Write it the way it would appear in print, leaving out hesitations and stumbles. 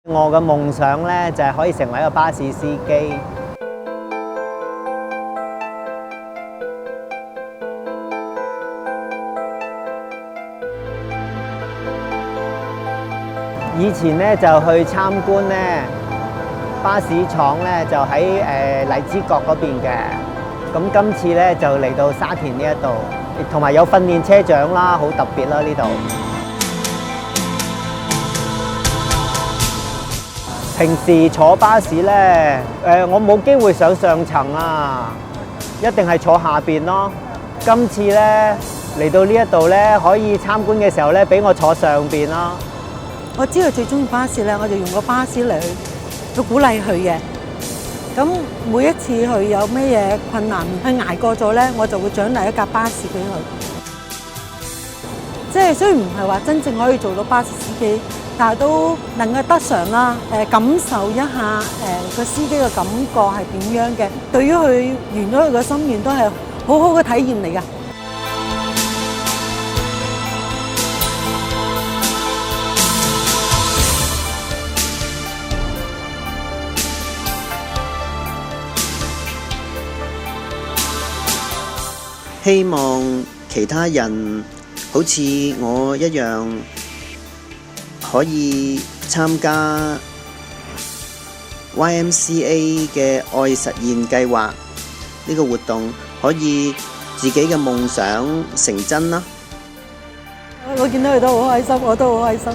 我嘅夢想呢，就係可以成為一個巴士司機。以前呢，就去參觀呢巴士廠呢，就喺荔枝角嗰邊嘅。咁今次呢，就嚟到沙田呢一度，同埋有訓練車長啦，好特別啦呢度。平時坐巴士呢，我冇機會上層啊，一定係坐下邊咯。今次呢，嚟到呢一度呢，可以參觀嘅時候呢，俾我坐上邊咯。我知道最中意巴士咧，我就用個巴士嚟去鼓勵佢嘅。咁每一次佢有咩嘢困難，佢捱過咗咧，我就會獎勵一架巴士俾佢。即係雖然唔係話真正可以做到巴士司機，但係都能夠得償啦。感受一下個司機嘅感覺係點樣嘅，對於佢圓咗佢個心願都係好好嘅體驗嚟㗎。希望其他人好似我一樣，可以參加 YMCA 嘅愛實現計劃呢個活動，可以自己嘅夢想成真啦！我見到佢都好開心，我都好開心。